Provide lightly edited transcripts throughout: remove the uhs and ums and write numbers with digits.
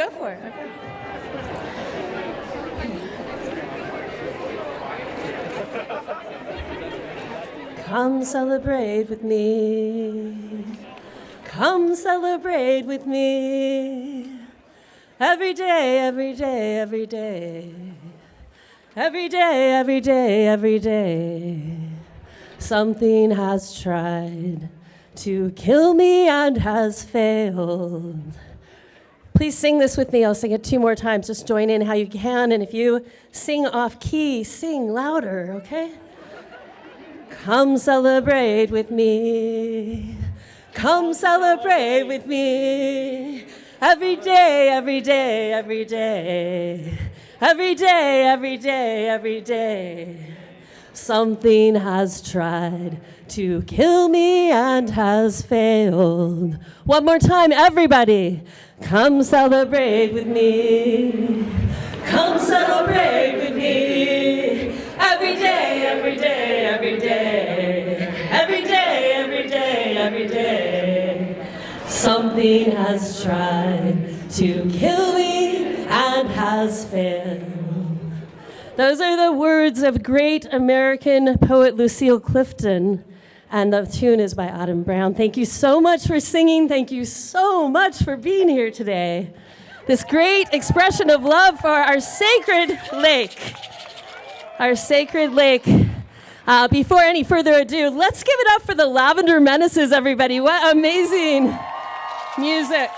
go for it. Okay. Come celebrate with me. Come celebrate with me. Every day, every day, every day. Every day, every day, every day. Something has tried to kill me and has failed. Please sing this with me. I'll sing it 2 more times. Just join in how you can. And if you sing off key, sing louder, okay? Come celebrate with me. Come celebrate with me. Every day, every day, every day. Every day, every day, every day. Something has tried to kill me and has failed. One more time, everybody. Come celebrate with me. Come celebrate with me. Every day, every day, every day. Every day, every day, every day. Something has tried to kill me and has failed. Those are the words of great American poet Lucille Clifton, and the tune is by Adam Brown. Thank you so much for singing. Thank you so much for being here today. This great expression of love for our sacred lake. Our sacred lake. Before any further ado, let's give it up for the Lavender Menaces, everybody. What amazing music.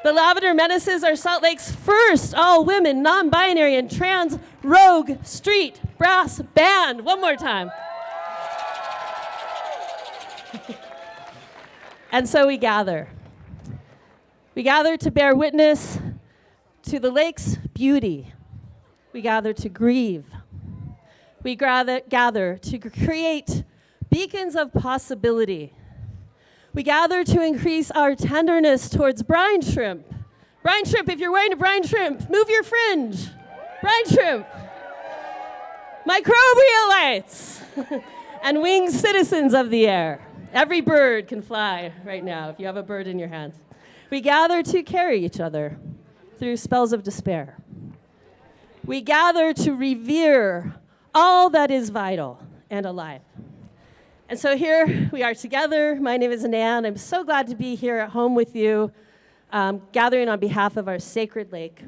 The Lavender Menaces are Salt Lake's first all-women, non-binary, and trans rogue street brass band. One more time. And so we gather. We gather to bear witness to the lake's beauty. We gather to grieve. We gather to create beacons of possibility. We gather to increase our tenderness towards brine shrimp. Brine shrimp, if you're wearing a brine shrimp, move your fringe. Brine shrimp. Microbialites. And winged citizens of the air. Every bird can fly right now if you have a bird in your hands. We gather to carry each other through spells of despair. We gather to revere all that is vital and alive. And so here we are together. My name is Nan. I'm so glad to be here at home with you, gathering on behalf of our sacred lake.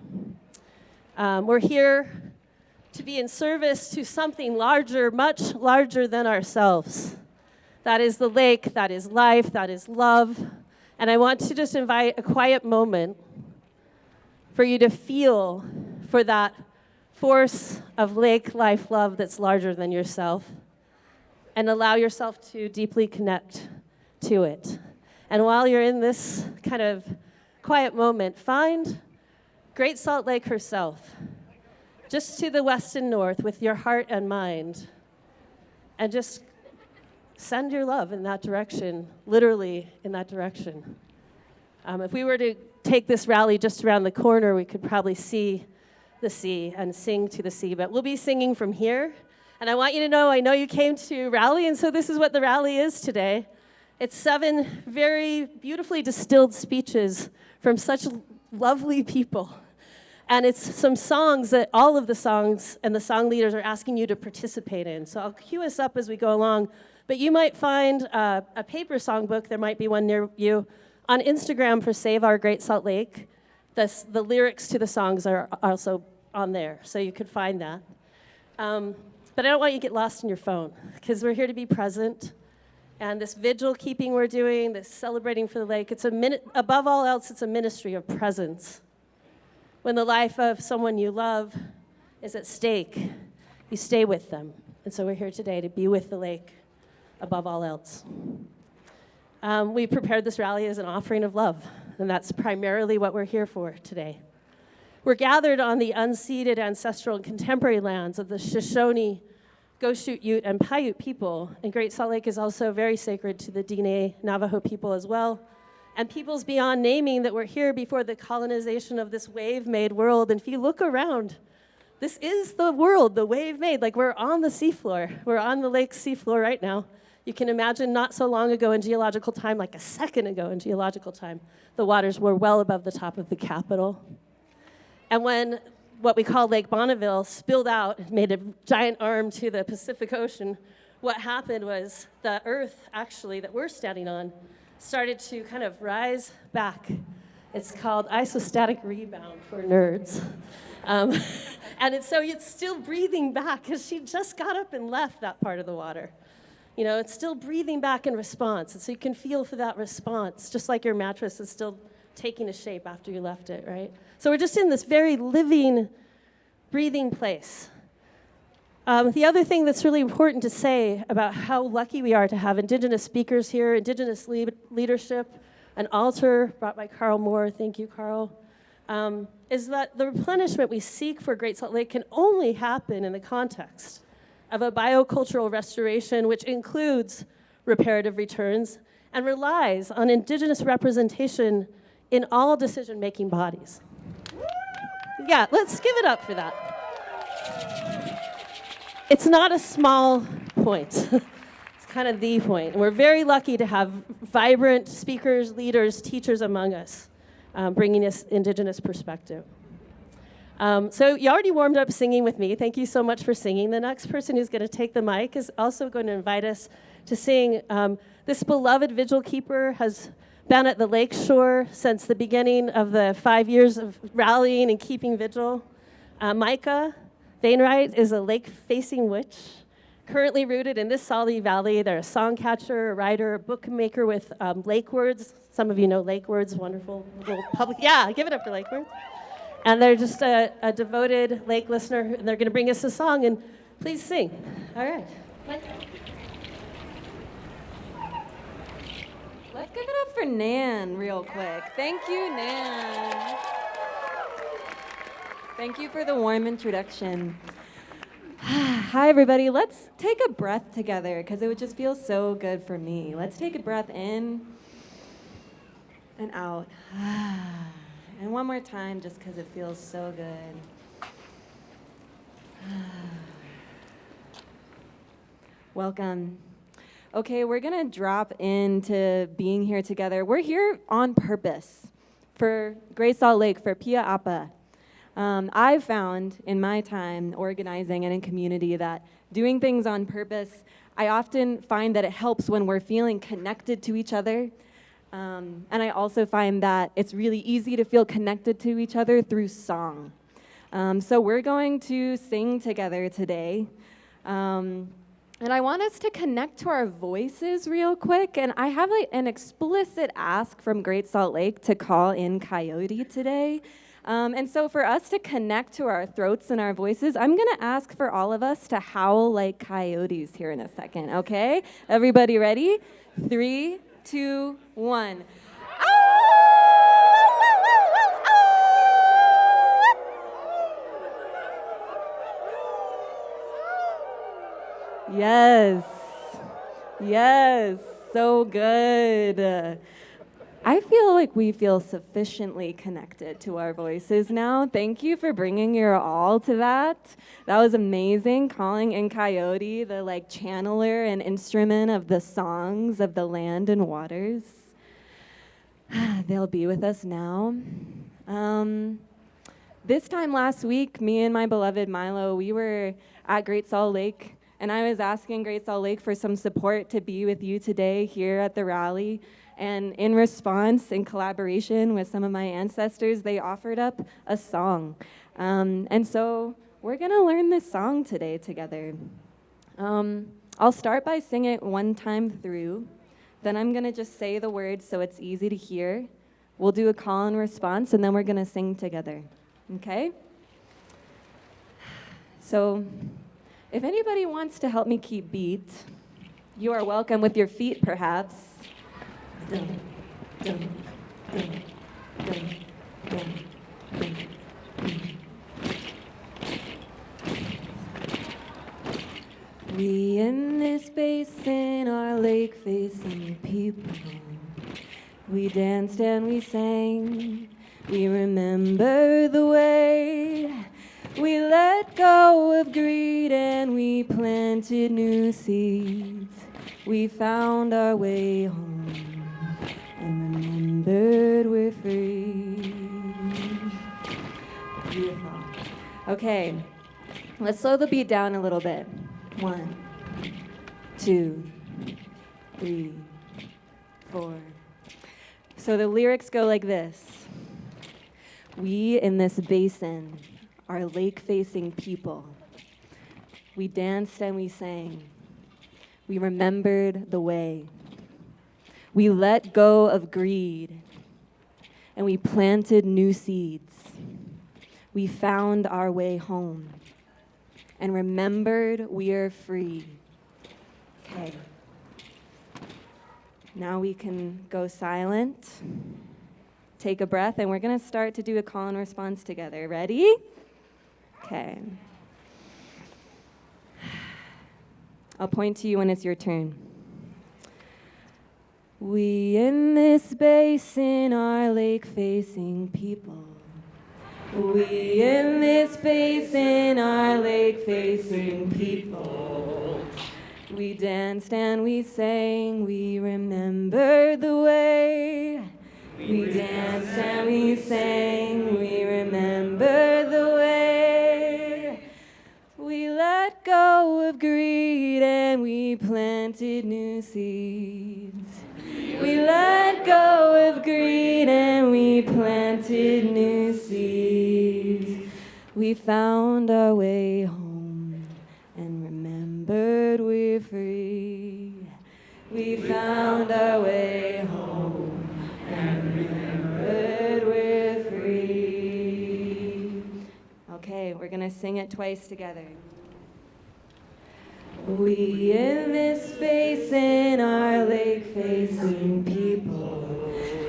We're here to be in service to something larger, much larger than ourselves. That is the lake, that is life, that is love. And I want to just invite a quiet moment for you to feel for that force of lake, life, love that's larger than yourself. And allow yourself to deeply connect to it. And while you're in this kind of quiet moment, find Great Salt Lake herself, just to the west and north with your heart and mind, and just send your love in that direction, literally in that direction. If we were to take this rally just around the corner, we could probably see the sea and sing to the sea, but we'll be singing from here. And I want you to know, I know you came to rally, and so this is what the rally is today. It's 7 very beautifully distilled speeches from such lovely people. And it's some songs that all of the songs and the song leaders are asking you to participate in. So I'll cue us up as we go along. But you might find a paper songbook, there might be one near you, on Instagram for Save Our Great Salt Lake. The lyrics to the songs are also on there, so you could find that. But I don't want you to get lost in your phone, because we're here to be present. And this vigil keeping we're doing, this celebrating for the lake, above all else, it's a ministry of presence. When the life of someone you love is at stake, you stay with them. And so we're here today to be with the lake above all else. We prepared this rally as an offering of love, and that's primarily what we're here for today. We're gathered on the unceded ancestral and contemporary lands of the Shoshone, Goshute, Ute, and Paiute people. And Great Salt Lake is also very sacred to the Diné Navajo people as well. And peoples beyond naming that were here before the colonization of this wave-made world. And if you look around, this is the world, the wave-made. Like, we're on the seafloor. We're on the lake's seafloor right now. You can imagine not so long ago in geological time, like a second ago in geological time, the waters were well above the top of the Capitol. And when what we call Lake Bonneville spilled out and made a giant arm to the Pacific Ocean, what happened was the Earth, actually, that we're standing on, started to kind of rise back. It's called isostatic rebound for nerds. And it's still breathing back because she just got up and left that part of the water. You know, it's still breathing back in response. And so you can feel for that response, just like your mattress is still taking a shape after you left it, right? So we're just in this very living, breathing place. The other thing that's really important to say about how lucky we are to have Indigenous speakers here, Indigenous leadership, an altar brought by Carl Moore, thank you, Carl, is that the replenishment we seek for Great Salt Lake can only happen in the context of a biocultural restoration, which includes reparative returns and relies on Indigenous representation in all decision-making bodies. Yeah, let's give it up for that. It's not a small point. It's kind of the point. And we're very lucky to have vibrant speakers, leaders, teachers among us, bringing us Indigenous perspective. So you already warmed up singing with me. Thank you so much for singing. The next person who's going to take the mic is also going to invite us to sing. This beloved vigil keeper has been at the lakeshore since the beginning of the 5 years of rallying and keeping vigil. Micah Wainwright is a lake-facing witch, currently rooted in this Salty Valley. They're a song catcher, a writer, a bookmaker with Lake Words. Some of you know Lake Words, wonderful little public. Yeah, give it up for Lake Words. And they're just a devoted lake listener, and they're going to bring us a song, and please sing. All right. Let's give it up for Nan real quick. Thank you, Nan. Thank you for the warm introduction. Hi, everybody. Let's take a breath together, because it would just feel so good for me. Let's take a breath in and out. And one more time, just because it feels so good. Welcome. Okay, we're going to drop into being here together. We're here on purpose for Great Salt Lake, for Pia Apa. I've found in my time organizing and in community that doing things on purpose, I often find that it helps when we're feeling connected to each other. And I also find that it's really easy to feel connected to each other through song. So we're going to sing together today. And I want us to connect to our voices real quick. And I have an explicit ask from Great Salt Lake to call in Coyote today. And so for us to connect to our throats and our voices, I'm going to ask for all of us to howl like coyotes here in a second, okay? Everybody ready? 3, 2, 1. Yes. Yes. So good. I feel like we feel sufficiently connected to our voices now. Thank you for bringing your all to that. That was amazing, calling in Coyote, the channeler and instrument of the songs of the land and waters. They'll be with us now. This time last week, me and my beloved Milo, we were at Great Salt Lake, and I was asking Great Salt Lake for some support to be with you today here at the rally. And in response, in collaboration with some of my ancestors, they offered up a song. And so we're going to learn this song today together. I'll start by singing it one time through. Then I'm going to just say the words so it's easy to hear. We'll do a call and response, and then we're going to sing together. Okay? So if anybody wants to help me keep beat, you are welcome with your feet, perhaps. Dum, dum, dum, dum, dum, dum. We in this basin are lake-facing people. We danced and we sang. We remember the way. We let go of greed and we planted new seeds. We found our way home and remembered we're free. Beautiful. Okay, let's slow the beat down a little bit. 1, 2, 3, 4. So the lyrics go like this. We in this basin are lake-facing people. We danced and we sang. We remembered the way. We let go of greed and we planted new seeds. We found our way home and remembered we're free. Okay. Now we can go silent, take a breath, and we're going to start to do a call and response together. Ready? Okay. I'll point to you when it's your turn. We in this basin are lake-facing people. We in this basin are lake-facing people. We danced and we sang, we remembered the way. We danced and we sang, we remembered the way. We let go of greed and we planted new seeds. We let go of greed and we planted new seeds. We found our way home and remembered we're free. We found our way home and remembered we're free. Okay, we're gonna sing it twice together. We in this basin are lake-facing people.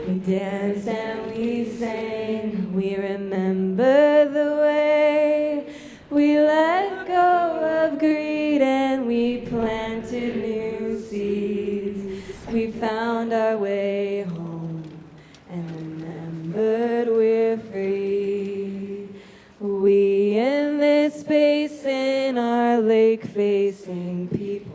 We danced and we sang, we remember the way. We let go of greed and we planted new seeds. We found our way home and remembered we're free. We in this basin are lake-facing people.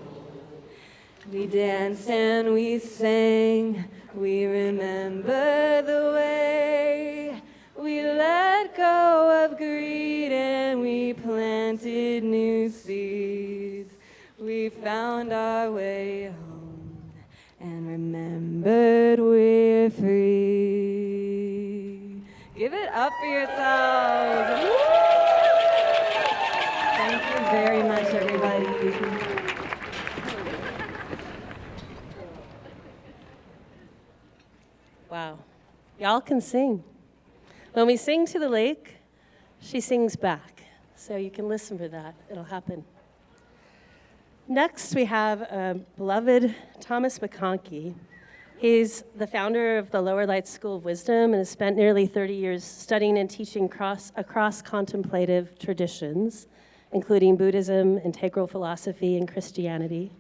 We danced and we sang, we remember the way. We let go of greed and we planted new seeds. We found our way home and remembered we're free. Give it up for yourselves. Woo! Thank you very much, everybody. Wow. Y'all can sing. When we sing to the lake, she sings back. So you can listen for that. It'll happen. Next, we have beloved Thomas McConkie. He's the founder of the Lower Lights School of Wisdom and has spent nearly 30 years studying and teaching across contemplative traditions, including Buddhism, integral philosophy, and Christianity.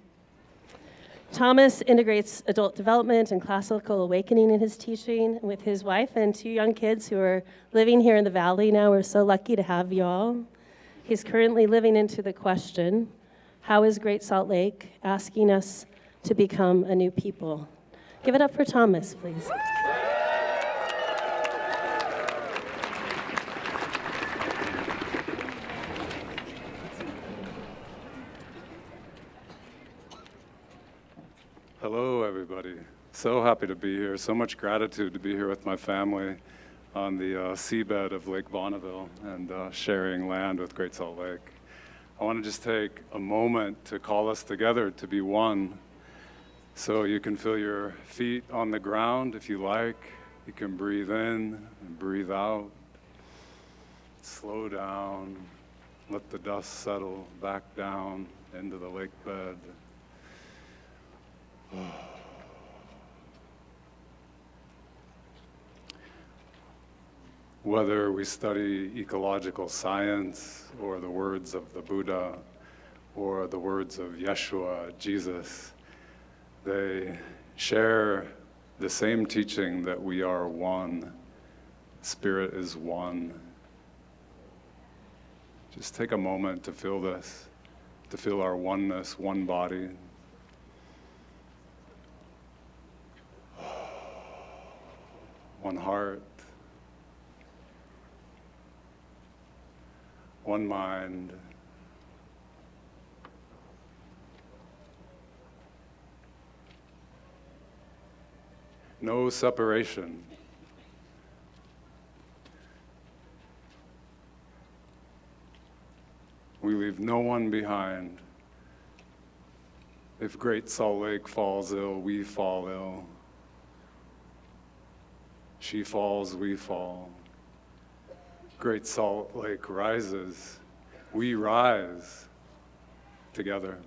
Thomas integrates adult development and classical awakening in his teaching with his wife and 2 young kids who are living here in the Valley now. We're so lucky to have y'all. He's currently living into the question, how is Great Salt Lake asking us to become a new people? Give it up for Thomas, please. Hello, everybody. So happy to be here. So much gratitude to be here with my family on the seabed of Lake Bonneville and sharing land with Great Salt Lake. I want to just take a moment to call us together to be one. So you can feel your feet on the ground if you like. You can breathe in and breathe out. Slow down. Let the dust settle back down into the lake bed. Whether we study ecological science or the words of the Buddha or the words of Yeshua, Jesus, they share the same teaching that we are one. Spirit is one. Just take a moment to feel this, to feel our oneness, one body. one heart, one mind, no separation. We leave no one behind. If Great Salt Lake falls ill, we fall ill. She falls, we fall. Great Salt Lake rises, we rise together.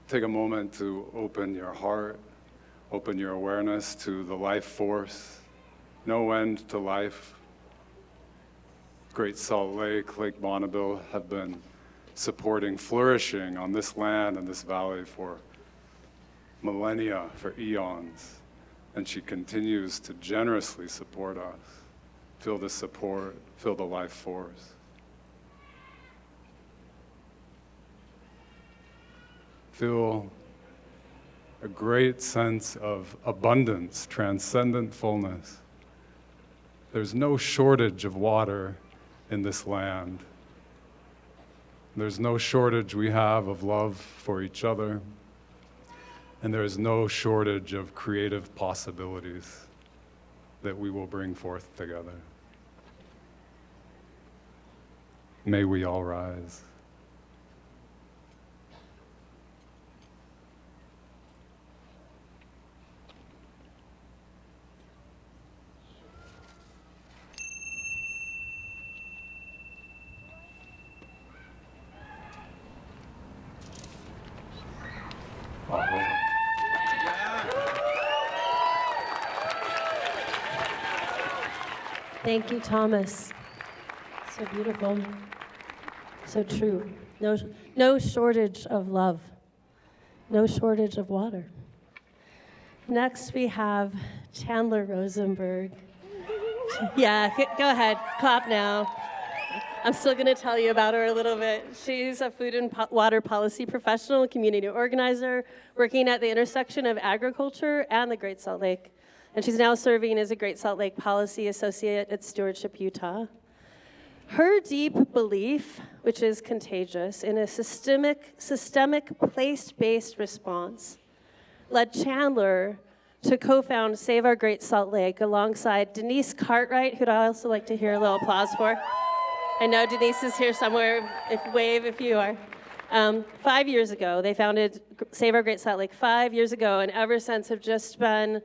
Take a moment to open your heart, open your awareness to the life force. No end to life. Great Salt Lake, Lake Bonneville have been supporting flourishing on this land and this valley for millennia, for eons. And she continues to generously support us. Feel the support, feel the life force. Feel a great sense of abundance, transcendent fullness. There's no shortage of water in this land. There's no shortage we have of love for each other. And there is no shortage of creative possibilities that we will bring forth together. May we all rise. Thank you, Thomas. So beautiful. So true. No shortage of love. No shortage of water. Next, we have Chandler Rosenberg. Yeah, go ahead. Clap now. I'm still going to tell you about her a little bit. She's a food and water policy professional, community organizer, working at the intersection of agriculture and the Great Salt Lake. And she's now serving as a Great Salt Lake Policy Associate at Stewardship Utah. Her deep belief, which is contagious, in a systemic place-based response, led Chandler to co-found Save Our Great Salt Lake alongside Denise Cartwright, who'd I also like to hear a little applause for. I know Denise is here somewhere. Wave if you are. 5 years ago, they founded Save Our Great Salt Lake 5 years ago, and ever since have just been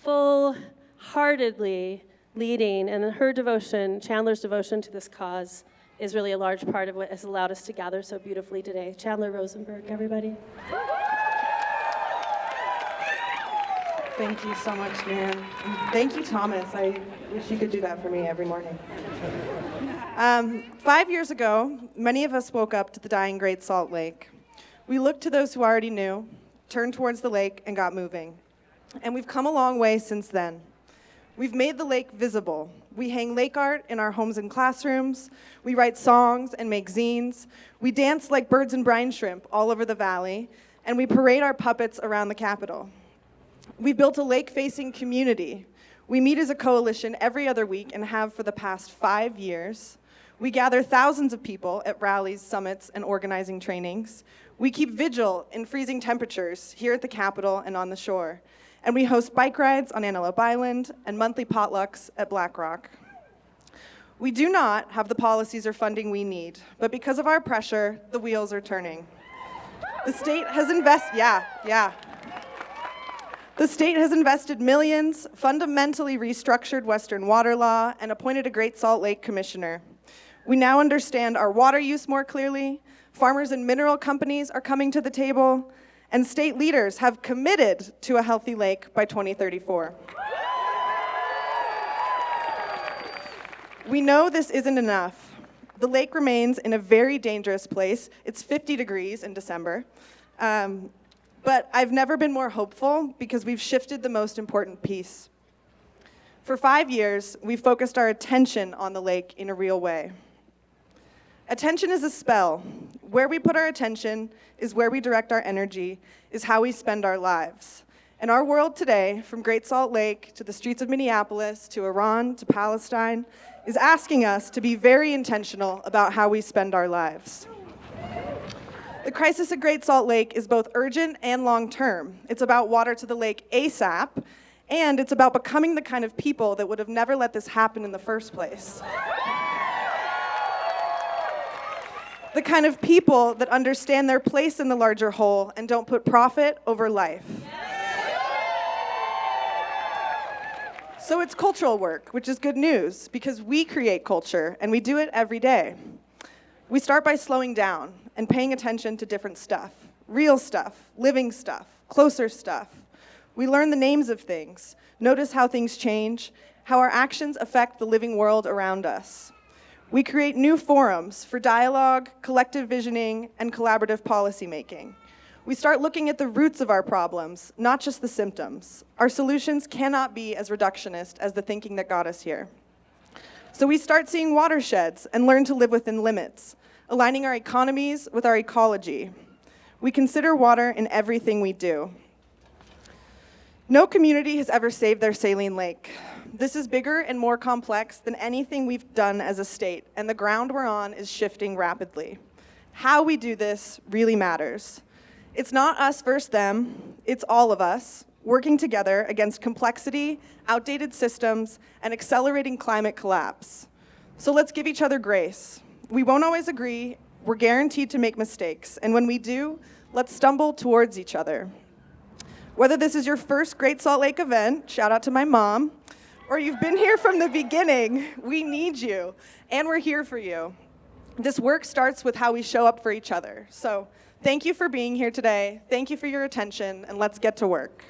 full-heartedly leading, and her devotion, Chandler's devotion to this cause, is really a large part of what has allowed us to gather so beautifully today. Chandler Rosenberg, everybody. Thank you so much, Nan. Thank you, Thomas. I wish you could do that for me every morning. 5 years ago, many of us woke up to the dying Great Salt Lake. We looked to those who already knew, turned towards the lake, and got moving. And we've come a long way since then. We've made the lake visible. We hang lake art in our homes and classrooms. We write songs and make zines. We dance like birds and brine shrimp all over the valley. And we parade our puppets around the Capitol. We've built a lake-facing community. We meet as a coalition every other week and have for the past 5 years. We gather thousands of people at rallies, summits, and organizing trainings. We keep vigil in freezing temperatures here at the Capitol and on the shore. And we host bike rides on Antelope Island and monthly potlucks at Black Rock. We do not have the policies or funding we need, but because of our pressure, the wheels are turning. The state has The state has invested millions, fundamentally restructured Western water law, and appointed a Great Salt Lake commissioner. We now understand our water use more clearly. Farmers and mineral companies are coming to the table, and state leaders have committed to a healthy lake by 2034. We know this isn't enough. The lake remains in a very dangerous place. It's 50 degrees in December. But I've never been more hopeful because we've shifted the most important piece. For 5 years, we've focused our attention on the lake in a real way. Attention is a spell. Where we put our attention is where we direct our energy, is how we spend our lives. And our world today, from Great Salt Lake to the streets of Minneapolis to Iran to Palestine, is asking us to be very intentional about how we spend our lives. The crisis at Great Salt Lake is both urgent and long-term. It's about water to the lake ASAP, and it's about becoming the kind of people that would have never let this happen in the first place. The kind of people that understand their place in the larger whole and don't put profit over life. So it's cultural work, which is good news, because we create culture, and we do it every day. We start by slowing down and paying attention to different stuff. Real stuff, living stuff, closer stuff. We learn the names of things, notice how things change, how our actions affect the living world around us. We create new forums for dialogue, collective visioning, and collaborative policymaking. We start looking at the roots of our problems, not just the symptoms. Our solutions cannot be as reductionist as the thinking that got us here. So we start seeing watersheds and learn to live within limits, aligning our economies with our ecology. We consider water in everything we do. No community has ever saved their saline lake. This is bigger and more complex than anything we've done as a state, and the ground we're on is shifting rapidly. How we do this really matters. It's not us versus them, it's all of us working together against complexity, outdated systems, and accelerating climate collapse. So let's give each other grace. We won't always agree, we're guaranteed to make mistakes, and when we do, let's stumble towards each other. Whether this is your first Great Salt Lake event, shout out to my mom, or you've been here from the beginning, we need you, and we're here for you. This work starts with how we show up for each other. So thank you for being here today, thank you for your attention, and let's get to work.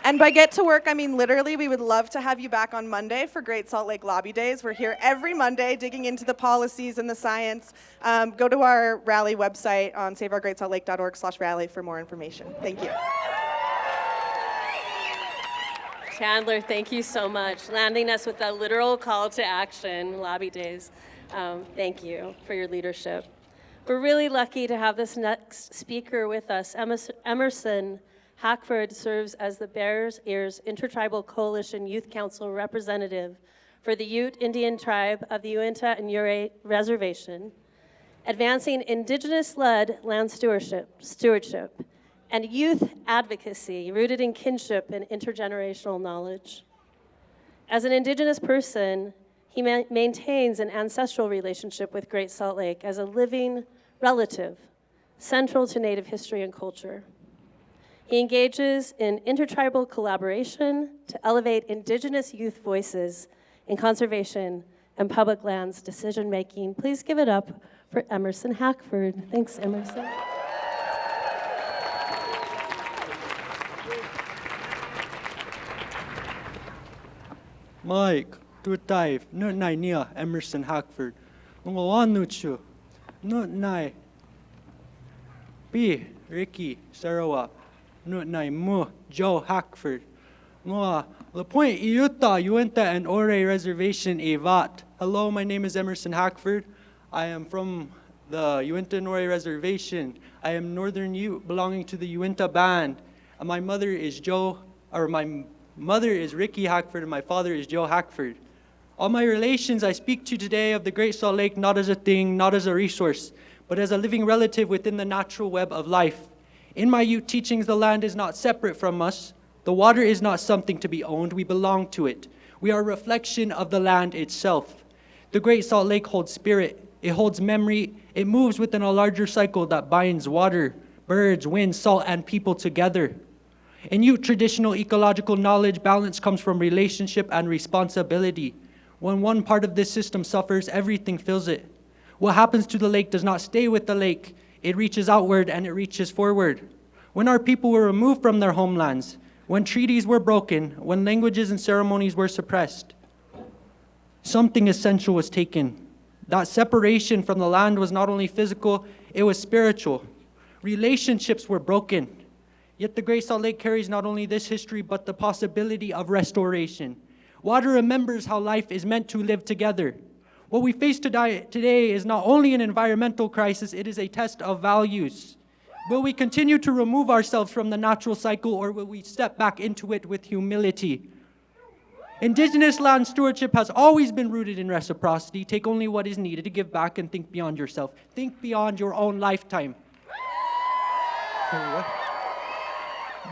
And by get to work, I mean literally, we would love to have you back on Monday for Great Salt Lake Lobby Days. We're here every Monday digging into the policies and the science. Go to our rally website on saveourgreatsaltlake.org/rally for more information. Thank you. Chandler, thank you so much. Landing us with a literal call to action, Lobby Days. Thank you for your leadership. We're really lucky to have this next speaker with us. Emerson Hackford serves as the Bears Ears Intertribal Coalition Youth Council representative for the Ute Indian Tribe of the Uinta and Ouray Reservation, advancing Indigenous-led land stewardship, and youth advocacy rooted in kinship and intergenerational knowledge. As an Indigenous person, he maintains an ancestral relationship with Great Salt Lake as a living relative, central to Native history and culture. He engages in intertribal collaboration to elevate Indigenous youth voices in conservation and public lands decision-making. Please give it up for Emerson Hackford. Thanks, Emerson. Mike, tutaiv, no nai nia Emerson Hackford. Ngwanuchu, no nai. B. Ricky Sarawak. No nai mu Joe Hackford. Ngwa La Point Utah Uinta and Ouray Reservation Evat. Hello, my name is Emerson Hackford. I am from the Uinta and Ouray Reservation. I am Northern Ute belonging to the Uinta band. And my mother is Ricky Hackford and my father is Joe Hackford. All my relations I speak to today of the Great Salt Lake not as a thing, not as a resource, but as a living relative within the natural web of life. In my Ute teachings, the land is not separate from us. The water is not something to be owned. We belong to it. We are a reflection of the land itself. The Great Salt Lake holds spirit. It holds memory. It moves within a larger cycle that binds water, birds, wind, salt, and people together. In Ute traditional ecological knowledge, balance comes from relationship and responsibility. When one part of this system suffers, everything feels it. What happens to the lake does not stay with the lake. It reaches outward and it reaches forward. When our people were removed from their homelands, when treaties were broken, when languages and ceremonies were suppressed, something essential was taken. That separation from the land was not only physical, it was spiritual. Relationships were broken. Yet the Great Salt Lake carries not only this history, but the possibility of restoration. Water remembers how life is meant to live together. What we face today is not only an environmental crisis, it is a test of values. Will we continue to remove ourselves from the natural cycle, or will we step back into it with humility? Indigenous land stewardship has always been rooted in reciprocity. Take only what is needed to give back and think beyond yourself. Think beyond your own lifetime.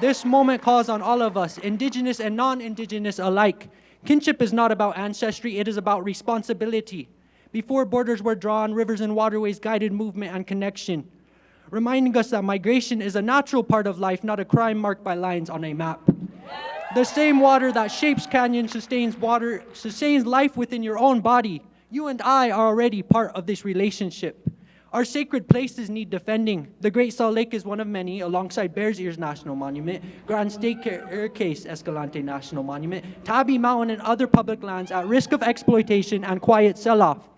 This moment calls on all of us, Indigenous and non-Indigenous alike. Kinship is not about ancestry, it is about responsibility. Before borders were drawn, rivers and waterways guided movement and connection, reminding us that migration is a natural part of life, not a crime marked by lines on a map. The same water that shapes canyons sustains life within your own body. You and I are already part of this relationship. Our sacred places need defending. The Great Salt Lake is one of many, alongside Bears Ears National Monument, Grand Staircase Escalante National Monument, Tabi Mountain and other public lands at risk of exploitation and quiet sell-off.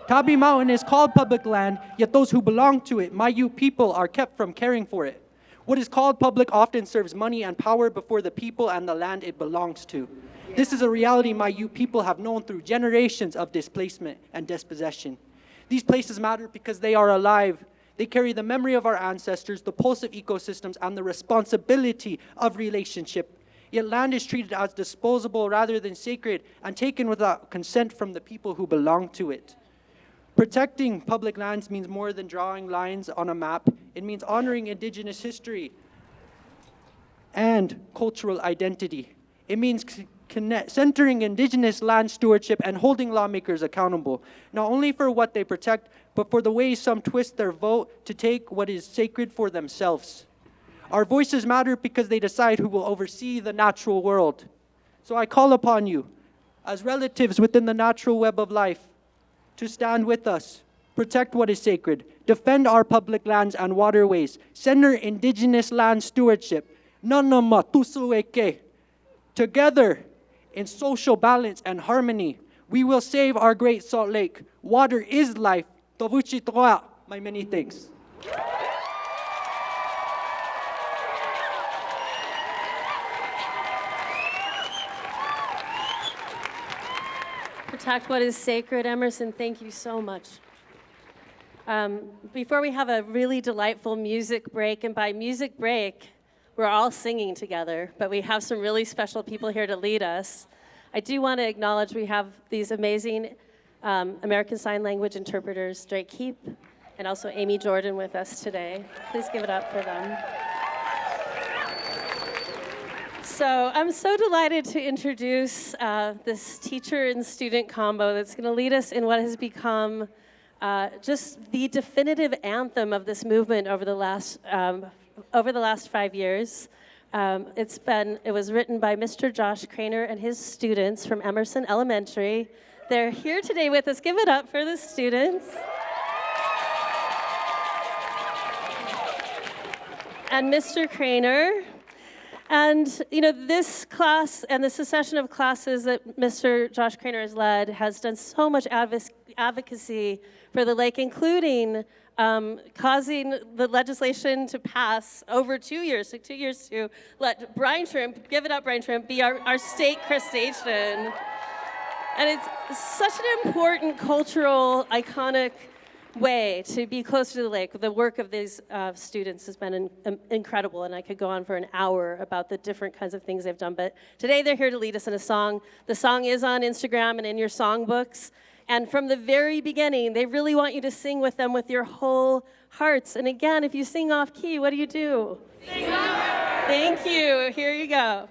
Tabi Mountain is called public land, yet those who belong to it, Maiu people, are kept from caring for it. What is called public often serves money and power before the people and the land it belongs to. This is a reality Maiu people have known through generations of displacement and dispossession. These places matter because they are alive. They carry the memory of our ancestors, the pulse of ecosystems, and the responsibility of relationship. Yet land is treated as disposable rather than sacred and taken without consent from the people who belong to it. Protecting public lands means more than drawing lines on a map. It means honoring Indigenous history and cultural identity. It means centering Indigenous land stewardship and holding lawmakers accountable, not only for what they protect, but for the ways some twist their vote to take what is sacred for themselves. Our voices matter because they decide who will oversee the natural world. So I call upon you, as relatives within the natural web of life, to stand with us, protect what is sacred, defend our public lands and waterways, center Indigenous land stewardship. Nanama tusueke. Together, in social balance and harmony, we will save our Great Salt Lake. Water is life. Tovuchi toa. My many thanks. Protect what is sacred. Emerson, thank you so much. Before we have a really delightful music break, and by music break, we're all singing together, but we have some really special people here to lead us. I do want to acknowledge we have these amazing American Sign Language interpreters, Drake Heap, and also Amy Jordan with us today. Please give it up for them. So I'm so delighted to introduce this teacher and student combo that's going to lead us in what has become just the definitive anthem of this movement over the last 5 years. It was written by Mr. Josh Craner and his students from Emerson Elementary. They're here today with us. Give it up for the students. And Mr. Craner. And, you know, this class and the succession of classes that Mr. Josh Craner has led has done so much advocacy for the lake, including causing the legislation to pass over 2 years, took 2 years to let brine shrimp, give it up brine shrimp, be our state crustacean. And it's such an important cultural, iconic way to be close to the lake. The work of these students has been incredible, and I could go on for an hour about the different kinds of things they've done. But today they're here to lead us in a song. The song is on Instagram and in your songbooks. And from the very beginning, they really want you to sing with them with your whole hearts. And again, if you sing off key, what do you do? Sing louder. Thank you. Here you go.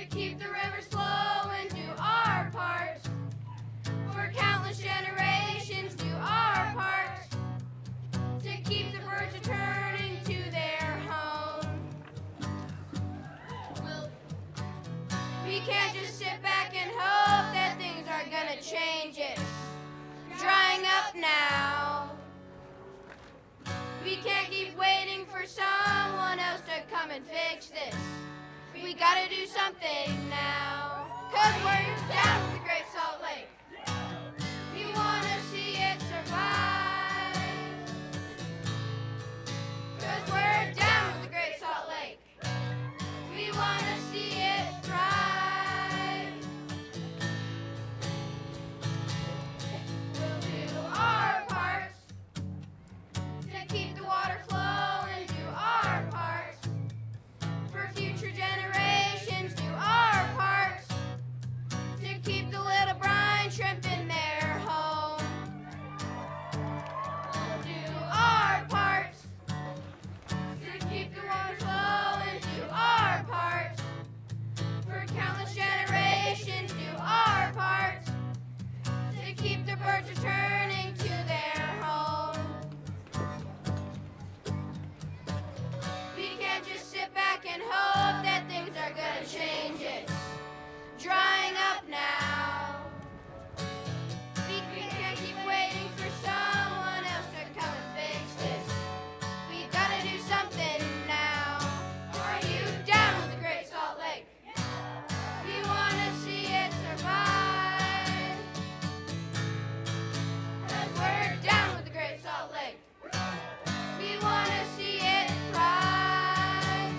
keep the rivers flowing, do our part. For countless generations, do our part. To keep the birds returning to their home. We can't just sit back and hope that things are gonna change. It's drying up now. We can't keep waiting for someone else to come and fix this. We gotta do something now. 'Cause we're down with the Great Salt Lake. We wanna see it survive. 'Cause we're down with the Great Salt Lake. We wanna see it thrive. We'll do our part to keep the water flowing, do our part. For future generations, do our part. To keep the little brine shrimp in their home. We'll do our part to keep the water flowing, do our part. For countless generations, do our part. To keep the birds returning to their home. We can't just sit back and hope that things are gonna change. It's drying up now. We can't keep waiting for someone else to come and fix this. We gotta do something now. Are you down with the Great Salt Lake? We wanna see it survive. 'Cause we're down with the Great Salt Lake. We wanna see it thrive.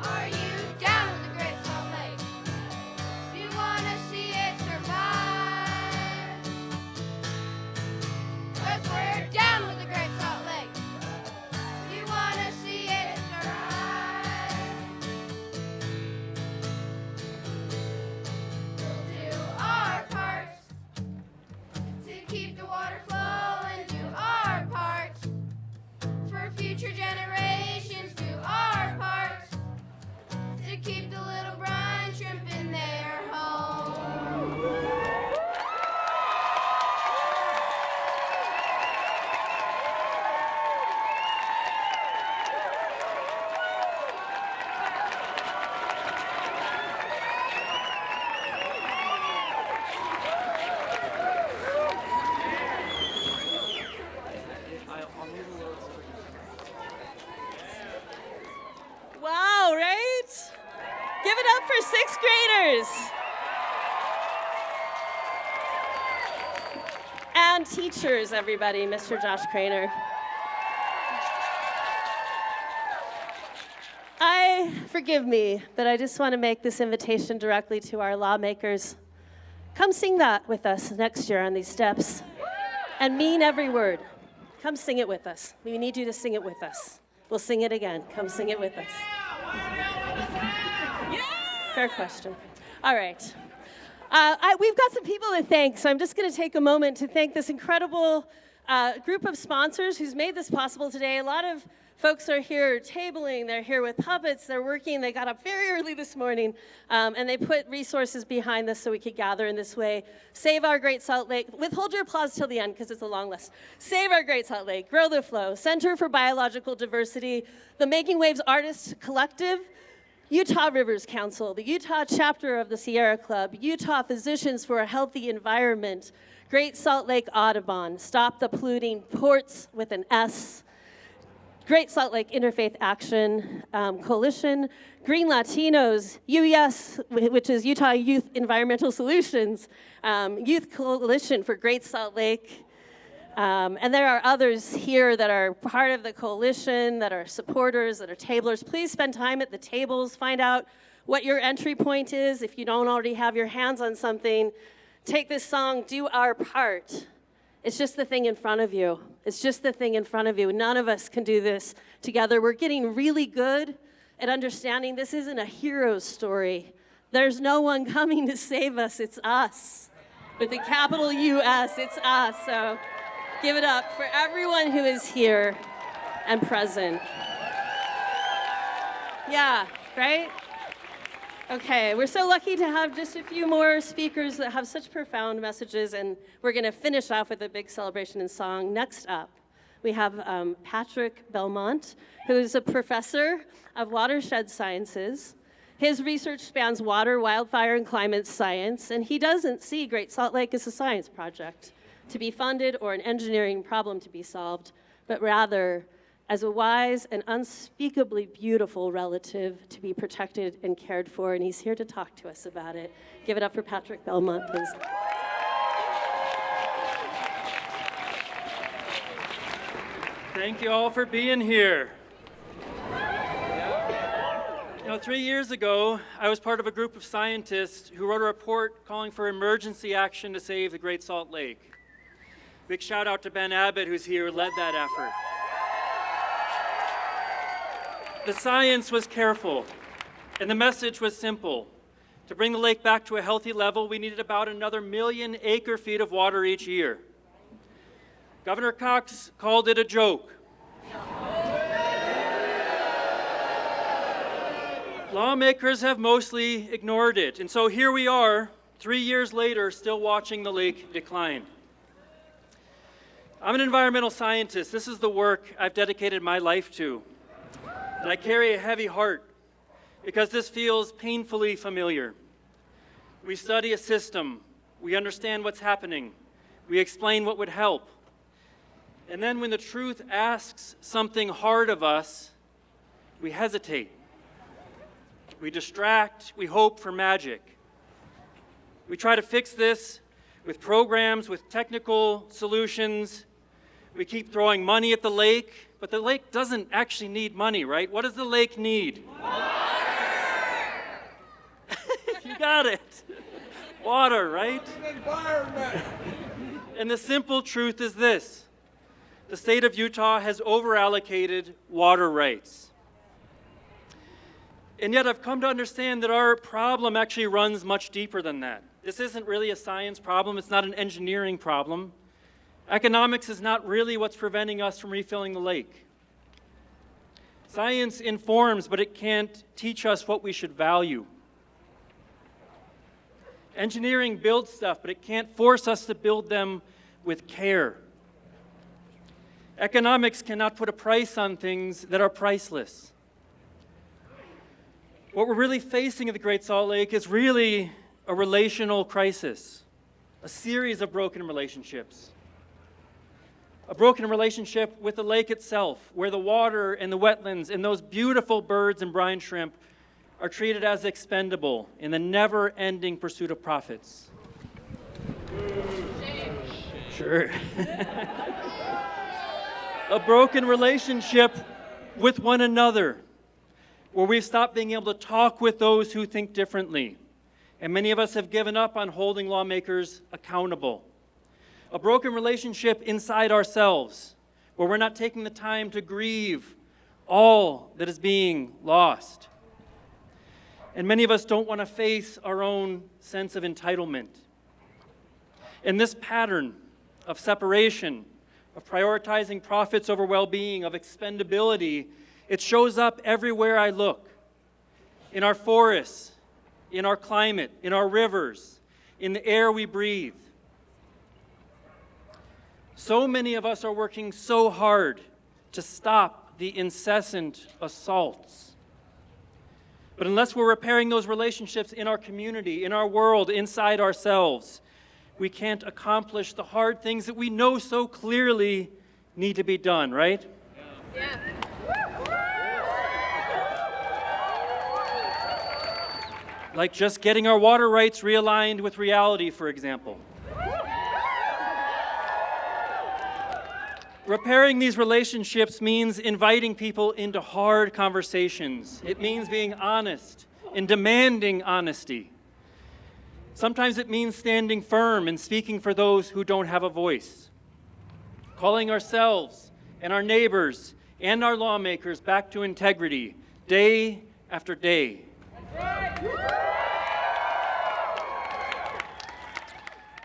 Are you down with the Great Salt Lake? We wanna see it survive. 'Cause we're down with the Great Salt Lake. We wanna see it thrive. We'll do our part to keep the water flowing, do our part. For future generations, do our part. To keep the little brine shrimp in their home. Wow, right? Give it up for sixth graders. And teachers, everybody, Mr. Josh Craner. Forgive me, but I just want to make this invitation directly to our lawmakers. Come sing that with us next year on these steps and mean every word. Come sing it with us. We need you to sing it with us. We'll sing it again. Come sing it with us. Fair question. All right. We've got some people to thank, so I'm just going to take a moment to thank this incredible group of sponsors who's made this possible today. A lot of folks are here tabling, they're here with puppets, they're working, they got up very early this morning, and they put resources behind this so we could gather in this way. Save Our Great Salt Lake. Withhold your applause till the end because it's a long list. Save Our Great Salt Lake, Grow the Flow, Center for Biological Diversity, the Making Waves Artists Collective, Utah Rivers Council, the Utah chapter of the Sierra Club, Utah Physicians for a Healthy Environment, Great Salt Lake Audubon, Stop the Polluting Ports with an S, Great Salt Lake Interfaith Action Coalition, Green Latinos, UES, which is Utah Youth Environmental Solutions, Youth Coalition for Great Salt Lake, and there are others here that are part of the coalition, that are supporters, that are tablers. Please spend time at the tables, find out what your entry point is. If you don't already have your hands on something, take this song, Do Our Part. It's just the thing in front of you. It's just the thing in front of you. None of us can do this together. We're getting really good at understanding this isn't a hero story. There's no one coming to save us. It's us. With a capital U-S, it's us. So give it up for everyone who is here and present. Yeah, right? Okay, we're so lucky to have just a few more speakers that have such profound messages, and we're going to finish off with a big celebration in song. Next up, we have Patrick Belmont, who is a professor of watershed sciences. His research spans water, wildfire, and climate science, and he doesn't see Great Salt Lake as a science project to be funded or an engineering problem to be solved, but rather as a wise and unspeakably beautiful relative to be protected and cared for, and he's here to talk to us about it. Give it up for Patrick Belmont, please. Thank you all for being here. 3 years ago, I was part of a group of scientists who wrote a report calling for emergency action to save the Great Salt Lake. Big shout out to Ben Abbott, who's here, who led that effort. The science was careful, and the message was simple. To bring the lake back to a healthy level, we needed about another 1 million acre-feet of water each year. Governor Cox called it a joke. Lawmakers have mostly ignored it, and so here we are, 3 years later, still watching the lake decline. I'm an environmental scientist. This is the work I've dedicated my life to. And I carry a heavy heart because this feels painfully familiar. We study a system, we understand what's happening, we explain what would help. And then when the truth asks something hard of us, we hesitate. We distract, we hope for magic. We try to fix this with programs, with technical solutions. We keep throwing money at the lake, but the lake doesn't actually need money, right? What does the lake need? You got it. Water, right? And the simple truth is this. The state of Utah has overallocated water rights. And yet I've come to understand that our problem actually runs much deeper than that. This isn't really a science problem. It's not an engineering problem. Economics is not really what's preventing us from refilling the lake. Science informs, but it can't teach us what we should value. Engineering builds stuff, but it can't force us to build them with care. Economics cannot put a price on things that are priceless. What we're really facing at the Great Salt Lake is really a relational crisis, a series of broken relationships. A broken relationship with the lake itself, where the water and the wetlands and those beautiful birds and brine shrimp are treated as expendable in the never-ending pursuit of profits. Sure. A broken relationship with one another, where we've stopped being able to talk with those who think differently. And many of us have given up on holding lawmakers accountable. A broken relationship inside ourselves, where we're not taking the time to grieve all that is being lost. And many of us don't want to face our own sense of entitlement. And this pattern of separation, of prioritizing profits over well-being, of expendability, it shows up everywhere I look. In our forests, in our climate, in our rivers, in the air we breathe. So many of us are working so hard to stop the incessant assaults. But unless we're repairing those relationships in our community, in our world, inside ourselves, we can't accomplish the hard things that we know so clearly need to be done, right? Yeah. Like just getting our water rights realigned with reality, for example. Repairing these relationships means inviting people into hard conversations. It means being honest and demanding honesty. Sometimes it means standing firm and speaking for those who don't have a voice. Calling ourselves and our neighbors and our lawmakers back to integrity day after day.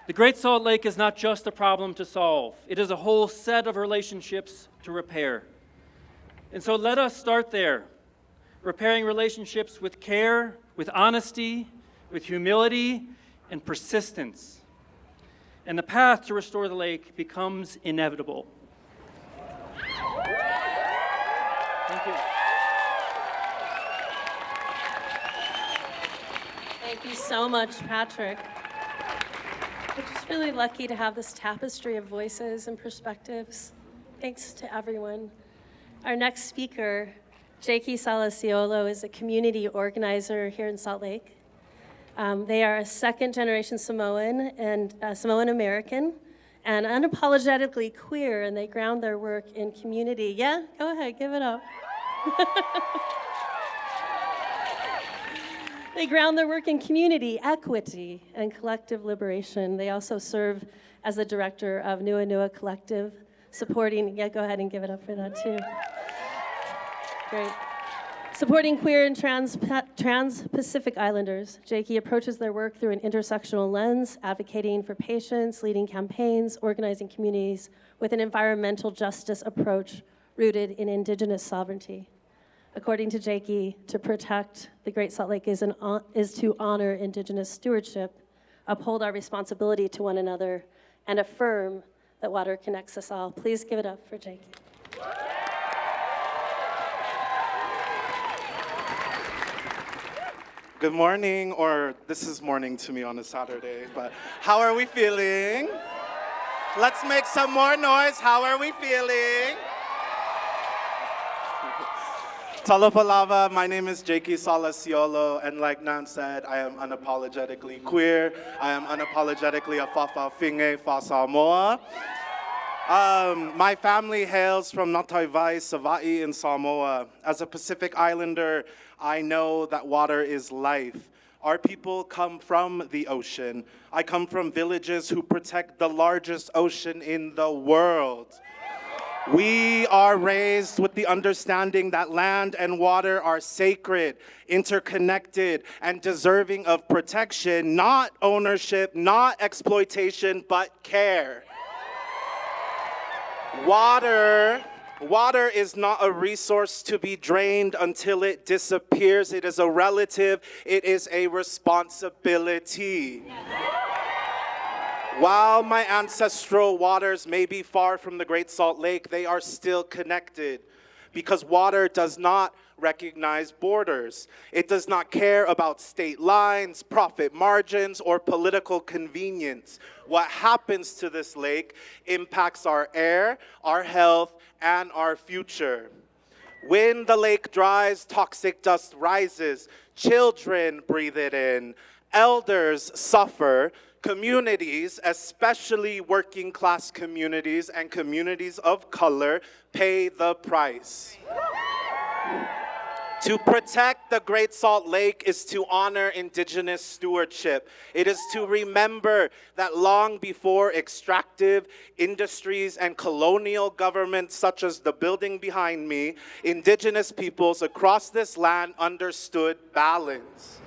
The Great Salt Lake is not just a problem to solve. It is a whole set of relationships to repair. And so let us start there, repairing relationships with care, with honesty, with humility, and persistence. And the path to restore the lake becomes inevitable. Thank you. Thank you so much, Patrick. We're just really lucky to have this tapestry of voices and perspectives. Thanks to everyone. Our next speaker, Jakey Salaciolo, is a community organizer here in Salt Lake. They are a second-generation Samoan and Samoan American and unapologetically queer, and they ground their work in community. Yeah, go ahead, give it up. They ground their work in community, equity, and collective liberation. They also serve as the director of Nua Nua Collective, supporting, yeah, go ahead and give it up for that too. Great. Supporting queer and trans-Pacific Islanders, Jakey approaches their work through an intersectional lens, advocating for patients, leading campaigns, organizing communities with an environmental justice approach rooted in Indigenous sovereignty. According to Jakey, to protect the Great Salt Lake is to honor Indigenous stewardship, uphold our responsibility to one another, and affirm that water connects us all. Please give it up for Jakey. Good morning, or this is morning to me on a Saturday, but how are we feeling? Let's make some more noise. How are we feeling? Talofa lava, my name is Jakey Salaciolo, and like Nan said, I am unapologetically queer. I am unapologetically a Fa'afafine fa Samoa. My family hails from Nataiwai, Savaii in Samoa. As a Pacific Islander, I know that water is life. Our people come from the ocean. I come from villages who protect the largest ocean in the world. We are raised with the understanding that land and water are sacred, interconnected, and deserving of protection, not ownership, not exploitation, but care. Water is not a resource to be drained until it disappears. It is a relative. It is a responsibility. While my ancestral waters may be far from the Great Salt Lake, they are still connected because water does not recognize borders. It does not care about state lines, profit margins, or political convenience. What happens to this lake impacts our air, our health, and our future. When the lake dries, toxic dust rises. Children breathe it in. Elders suffer. Communities, especially working class communities and communities of color, pay the price. To protect the Great Salt Lake is to honor Indigenous stewardship. It is to remember that long before extractive industries and colonial governments such as the building behind me, Indigenous peoples across this land understood balance.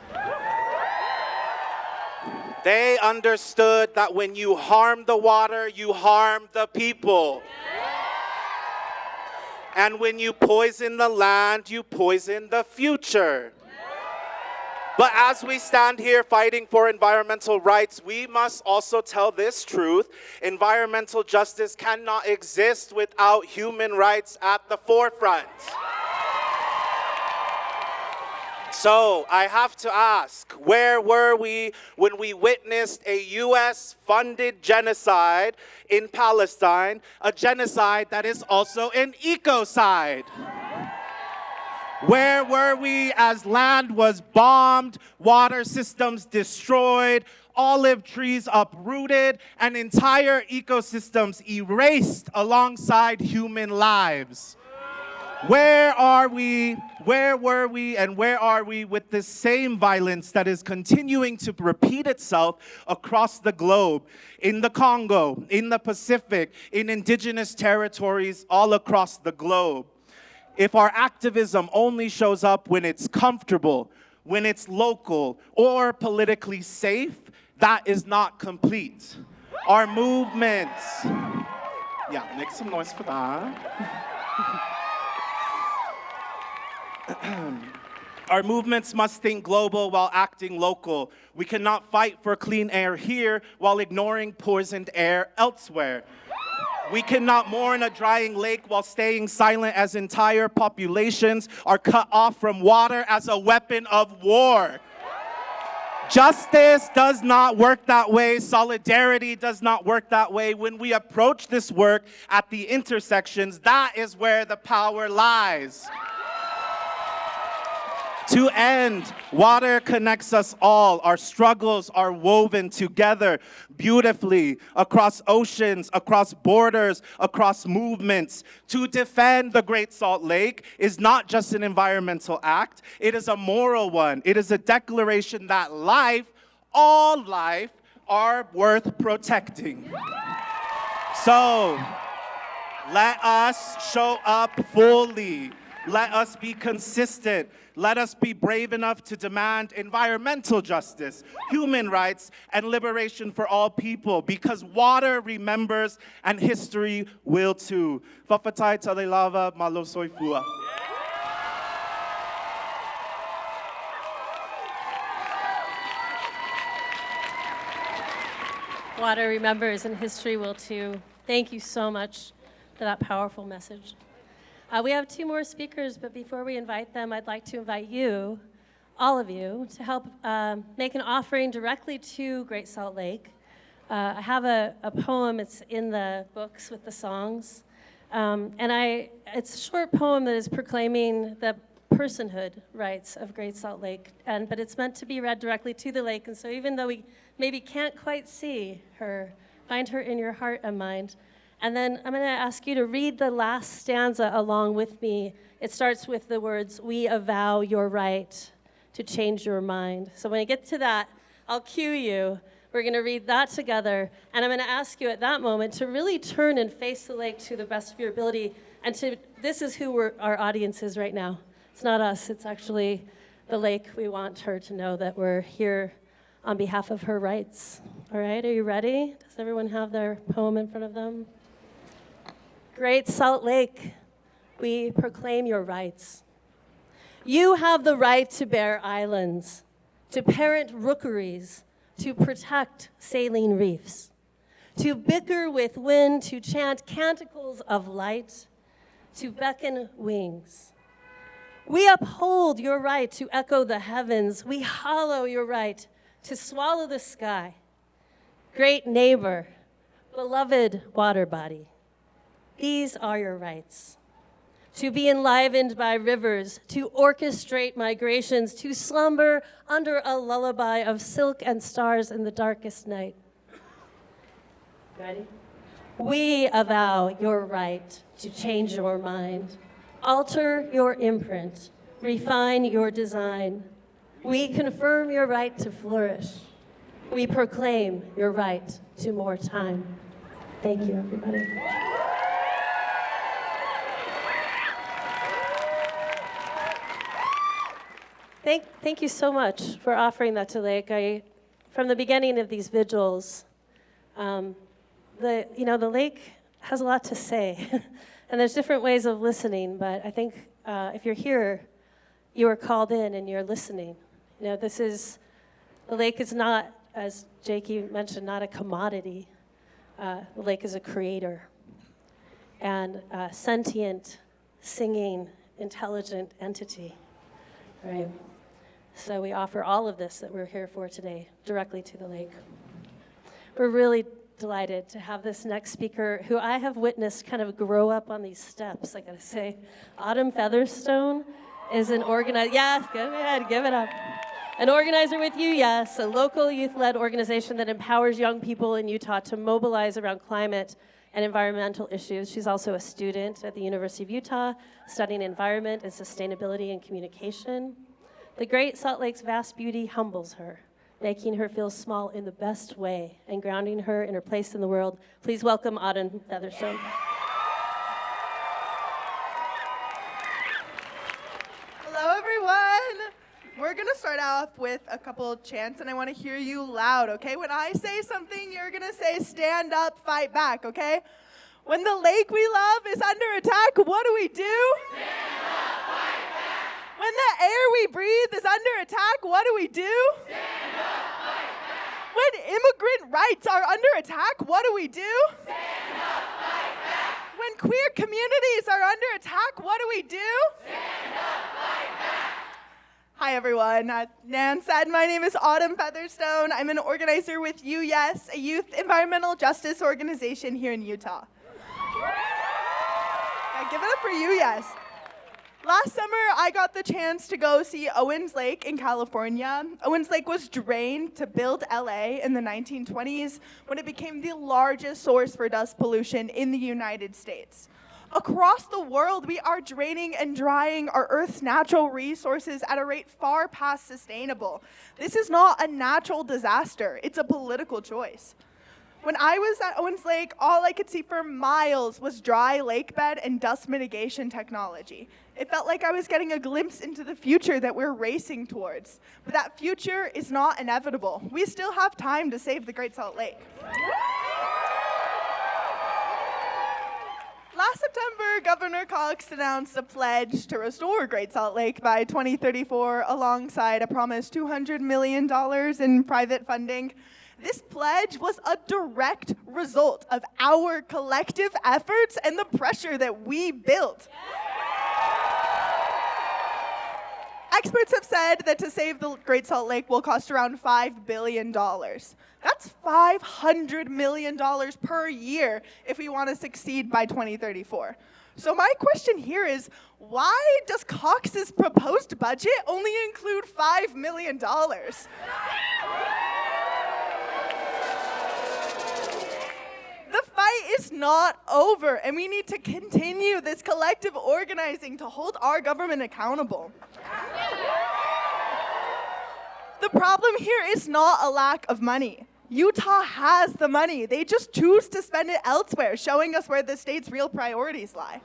They understood that when you harm the water, you harm the people. And when you poison the land, you poison the future. But as we stand here fighting for environmental rights, we must also tell this truth. Environmental justice cannot exist without human rights at the forefront. So I have to ask, where were we when we witnessed a US-funded genocide in Palestine, a genocide that is also an ecocide? Where were we as land was bombed, water systems destroyed, olive trees uprooted, and entire ecosystems erased alongside human lives? Where are we, where were we, and where are we with this same violence that is continuing to repeat itself across the globe, in the Congo, in the Pacific, in indigenous territories all across the globe? If our activism only shows up when it's comfortable, when it's local, or politically safe, that is not complete. Our movements, yeah, make some noise for that. Our movements must think global while acting local. We cannot fight for clean air here while ignoring poisoned air elsewhere. We cannot mourn a drying lake while staying silent as entire populations are cut off from water as a weapon of war. Justice does not work that way. Solidarity does not work that way. When we approach this work at the intersections, that is where the power lies. To end, water connects us all. Our struggles are woven together beautifully across oceans, across borders, across movements. To defend the Great Salt Lake is not just an environmental act, it is a moral one. It is a declaration that life, all life, are worth protecting. So, let us show up fully. Let us be consistent. Let us be brave enough to demand environmental justice, human rights, and liberation for all people, because water remembers and history will too. Fafatai talelava malo soifua. Water remembers and history will too. Thank you so much for that powerful message. We have 2 more speakers, but before we invite them, I'd like to invite you, all of you, to help make an offering directly to Great Salt Lake. I have a poem, it's in the books with the songs, it's a short poem that is proclaiming the personhood rights of Great Salt Lake, but it's meant to be read directly to the lake, and so even though we maybe can't quite see her, find her in your heart and mind. And then I'm going to ask you to read the last stanza along with me. It starts with the words, "We avow your right to change your mind." So when I get to that, I'll cue you. We're going to read that together. And I'm going to ask you at that moment to really turn and face the lake to the best of your ability. And this is who our audience is right now. It's not us. It's actually the lake. We want her to know that we're here on behalf of her rights. All right, are you ready? Does everyone have their poem in front of them? Great Salt Lake, we proclaim your rights. You have the right to bear islands, to parent rookeries, to protect saline reefs, to bicker with wind, to chant canticles of light, to beckon wings. We uphold your right to echo the heavens. We hallow your right to swallow the sky. Great neighbor, beloved water body, these are your rights. To be enlivened by rivers, to orchestrate migrations, to slumber under a lullaby of silk and stars in the darkest night. Ready? We avow your right to change your mind, alter your imprint, refine your design. We confirm your right to flourish. We proclaim your right to more time. Thank you, everybody. Thank you so much for offering that to Lake. From the beginning of these vigils, the lake has a lot to say, and there's different ways of listening. But I think if you're here, you are called in and you're listening. The lake is not, as Jakey mentioned, not a commodity. The lake is a creator, and a sentient, singing, intelligent entity. Right. So we offer all of this that we're here for today directly to the lake. We're really delighted to have this next speaker, who I have witnessed kind of grow up on these steps, I gotta say. Autumn Featherstone is an organizer. Yeah, go ahead, give it up. An organizer with you, yes, a local youth-led organization that empowers young people in Utah to mobilize around climate and environmental issues. She's also a student at the University of Utah, studying environment and sustainability and communication. The Great Salt Lake's vast beauty humbles her, making her feel small in the best way and grounding her in her place in the world. Please welcome Autumn Featherstone. Hello, everyone. We're going to start off with a couple chants, and I want to hear you loud, okay? When I say something, you're going to say, stand up, fight back, okay? When the lake we love is under attack, what do we do? Stand up, fight back. When the air we breathe is under attack, what do we do? Stand up, fight back. When immigrant rights are under attack, what do we do? Stand up, fight back. When queer communities are under attack, what do we do? Stand up, fight back. Hi, everyone. As Nan said, my name is Autumn Featherstone. I'm an organizer with UYes, a youth environmental justice organization here in Utah. Yeah, give it up for UYes. Last summer, I got the chance to go see Owens Lake in California. Owens Lake was drained to build LA in the 1920s when it became the largest source for dust pollution in the United States. Across the world, we are draining and drying our Earth's natural resources at a rate far past sustainable. This is not a natural disaster, it's a political choice. When I was at Owens Lake, all I could see for miles was dry lake bed and dust mitigation technology. It felt like I was getting a glimpse into the future that we're racing towards. But that future is not inevitable. We still have time to save the Great Salt Lake. Last September, Governor Cox announced a pledge to restore Great Salt Lake by 2034 alongside a promised $200 million in private funding. This pledge was a direct result of our collective efforts and the pressure that we built. Experts have said that to save the Great Salt Lake will cost around $5 billion. That's $500 million per year if we want to succeed by 2034. So my question here is, why does Cox's proposed budget only include $5 million? The fight is not over, and we need to continue this collective organizing to hold our government accountable. The problem here is not a lack of money. Utah has the money. They just choose to spend it elsewhere, showing us where the state's real priorities lie.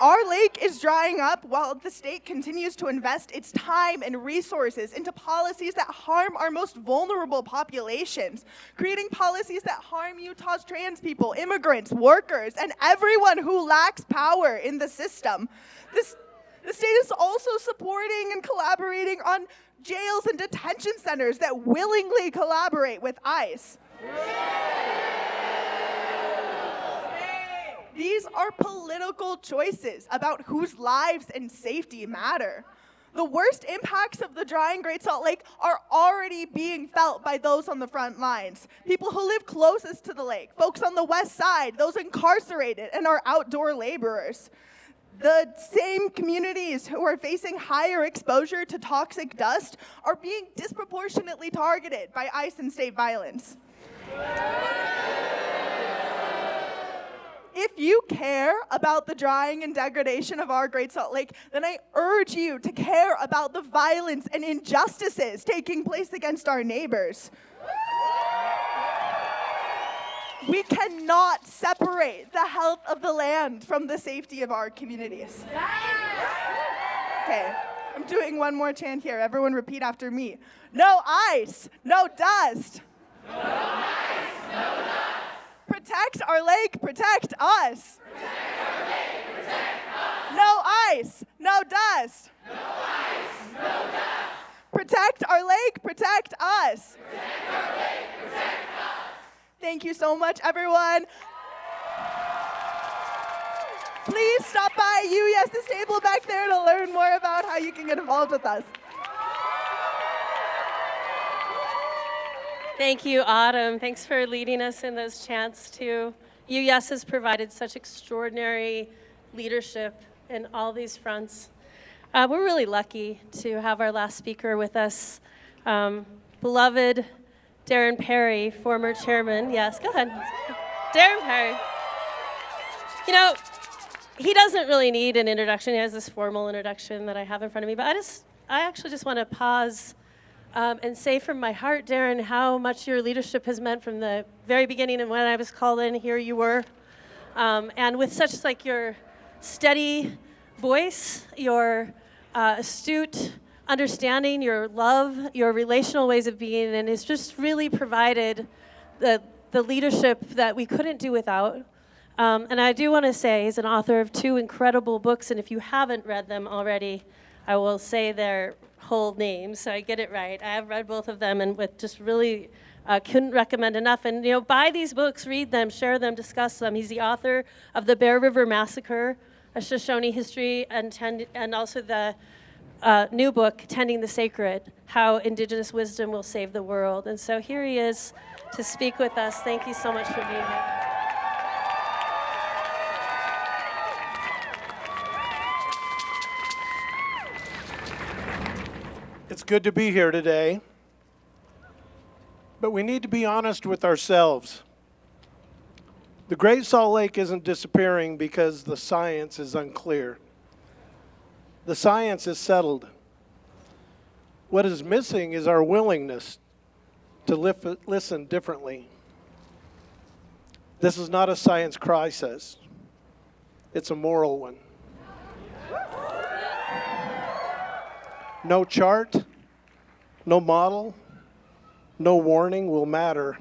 Our lake is drying up while the state continues to invest its time and resources into policies that harm our most vulnerable populations, creating policies that harm Utah's trans people, immigrants, workers, and everyone who lacks power in the system. The state is also supporting and collaborating on jails and detention centers that willingly collaborate with ICE. These are political choices about whose lives and safety matter. The worst impacts of the drying Great Salt Lake are already being felt by those on the front lines. People who live closest to the lake, folks on the west side, those incarcerated, and our outdoor laborers. The same communities who are facing higher exposure to toxic dust are being disproportionately targeted by ICE and state violence. If you care about the drying and degradation of our Great Salt Lake, then I urge you to care about the violence and injustices taking place against our neighbors. We cannot separate the health of the land from the safety of our communities. Okay, I'm doing one more chant here. Everyone repeat after me. No ice, no dust. No ice, no dust. Protect our lake, protect us. Protect our lake, protect us. No ice, no dust. No ice, no dust. Protect our lake, protect us. Protect our lake, protect us. Thank you so much, everyone. Please stop by UYes's table back there to learn more about how you can get involved with us. Thank you, Autumn. Thanks for leading us in those chants, too. UYes has provided such extraordinary leadership in all these fronts. We're really lucky to have our last speaker with us, beloved Darren Perry, former chairman. Yes, go ahead. Darren Perry. You know, he doesn't really need an introduction. He has this formal introduction that I have in front of me, but I actually just want to pause and say from my heart, Darren, how much your leadership has meant from the very beginning. And when I was called in, here you were. And with such like your steady voice, your astute understanding, your love, your relational ways of being, and it's just really provided the leadership that we couldn't do without. And I do want to say he's an author of 2 incredible books, and if you haven't read them already, I will say their whole names so I get it right. I have read both of them and with just really couldn't recommend enough. And buy these books, read them, share them, discuss them. He's the author of the Bear River Massacre, a Shoshone history, and also the new book, Tending the Sacred, How Indigenous Wisdom Will Save the World. And so here he is to speak with us. Thank you so much for being here. It's good to be here today, but we need to be honest with ourselves. The Great Salt Lake isn't disappearing because the science is unclear. The science is settled. What is missing is our willingness to listen differently. This is not a science crisis. It's a moral one. No chart, no model, no warning will matter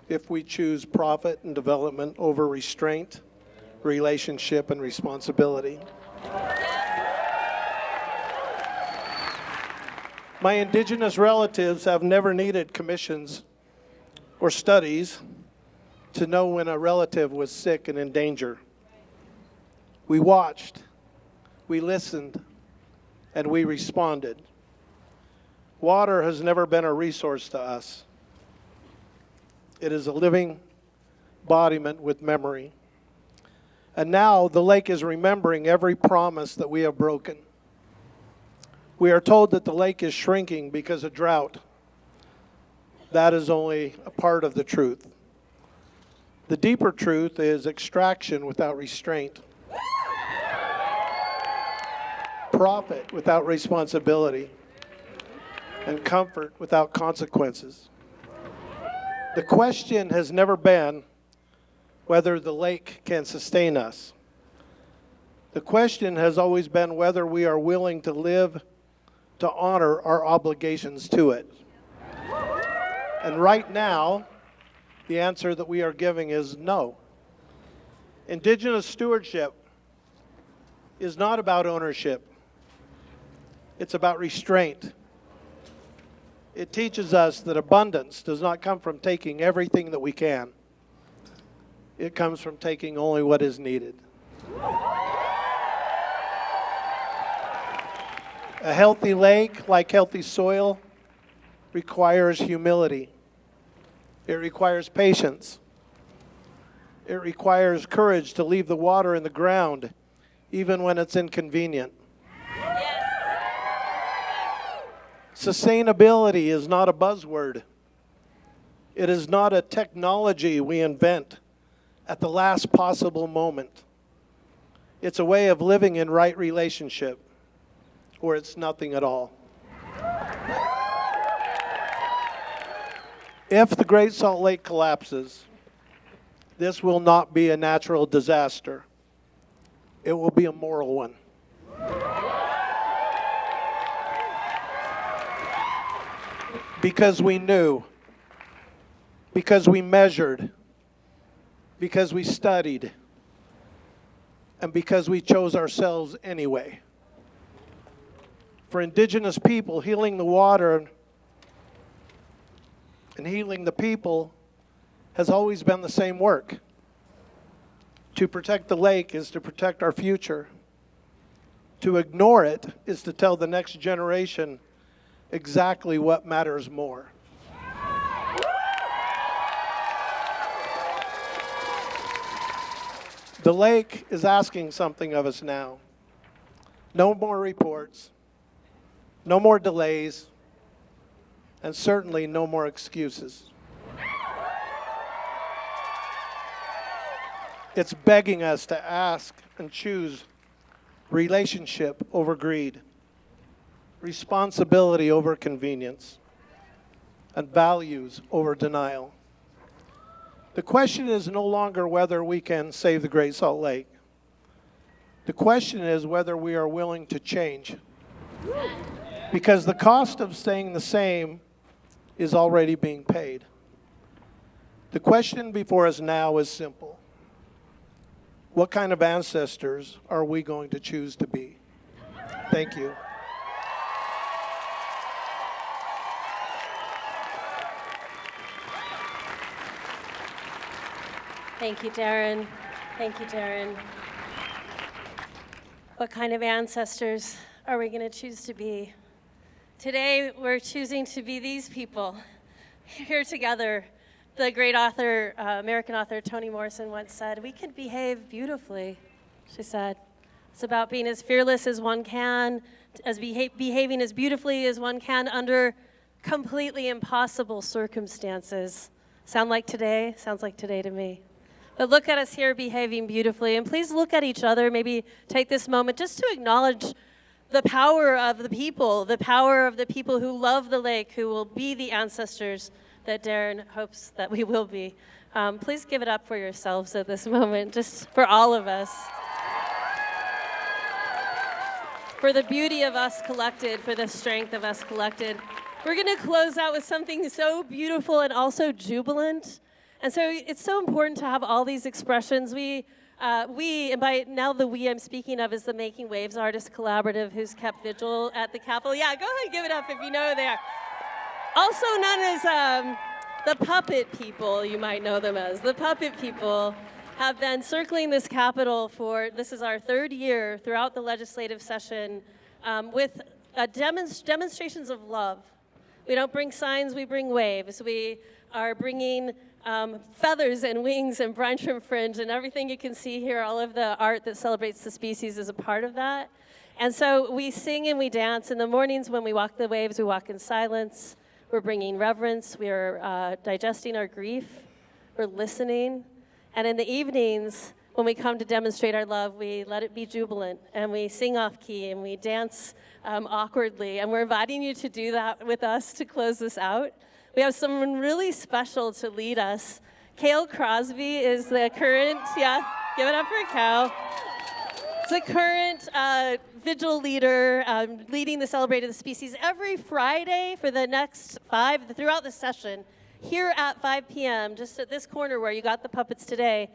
if we choose profit and development over restraint, relationship, and responsibility. My Indigenous relatives have never needed commissions or studies to know when a relative was sick and in danger. We watched, we listened, and we responded. Water has never been a resource to us. It is a living embodiment with memory. And now the lake is remembering every promise that we have broken. We are told that the lake is shrinking because of drought. That is only a part of the truth. The deeper truth is extraction without restraint. Profit without responsibility, and comfort without consequences. The question has never been whether the lake can sustain us. The question has always been whether we are willing to live to honor our obligations to it. And right now, the answer that we are giving is no. Indigenous stewardship is not about ownership. It's about restraint. It teaches us that abundance does not come from taking everything that we can. It comes from taking only what is needed. A healthy lake, like healthy soil, requires humility. It requires patience. It requires courage to leave the water in the ground, even when it's inconvenient. Sustainability is not a buzzword. It is not a technology we invent at the last possible moment. It's a way of living in right relationship, or it's nothing at all. If the Great Salt Lake collapses, this will not be a natural disaster. It will be a moral one. Because we knew, because we measured, because we studied, and because we chose ourselves anyway. For Indigenous people, healing the water and healing the people has always been the same work. To protect the lake is to protect our future. To ignore it is to tell the next generation exactly what matters more. The lake is asking something of us now. No more reports, no more delays, and certainly no more excuses. It's begging us to ask and choose relationship over greed, responsibility over convenience, and values over denial. The question is no longer whether we can save the Great Salt Lake. The question is whether we are willing to change. Because the cost of staying the same is already being paid. The question before us now is simple. What kind of ancestors are we going to choose to be? Thank you. Thank you, Darren. Thank you, Darren. What kind of ancestors are we going to choose to be? Today, we're choosing to be these people here together. The great author, American author Toni Morrison once said, "We can behave beautifully," she said. It's about being as fearless as one can, as behaving as beautifully as one can under completely impossible circumstances. Sound like today? Sounds like today to me. But look at us here behaving beautifully, and please look at each other. Maybe take this moment just to acknowledge the power of the people who love the lake, who will be the ancestors that Darren hopes that we will be. Please give it up for yourselves at this moment, just for all of us. For the beauty of us collected, for the strength of us collected. We're going to close out with something so beautiful and also jubilant. And so it's so important to have all these expressions. We, and by now the we I'm speaking of is the Making Waves Artist Collaborative, who's kept vigil at the Capitol. Yeah, go ahead and give it up if you know who they are. Also known as the Puppet People, you might know them as. The Puppet People have been circling this Capitol for, this is our third year throughout the legislative session, with demonstrations of love. We don't bring signs, we bring waves. We are bringing feathers and wings and brine shrimp fringe and everything you can see here. All of the art that celebrates the species is a part of that. And so we sing and we dance. In the mornings when we walk the waves, we walk in silence. We're bringing reverence. We are digesting our grief. We're listening. And in the evenings, when we come to demonstrate our love, we let it be jubilant, and we sing off key, and we dance awkwardly. And we're inviting you to do that with us to close this out. We have someone really special to lead us. Cale Crosby is the current, give it up for Cal. It's the current vigil leader leading the Celebrating the Species every Friday for the next throughout the session. Here at 5 p.m., just at this corner where you got the puppets today,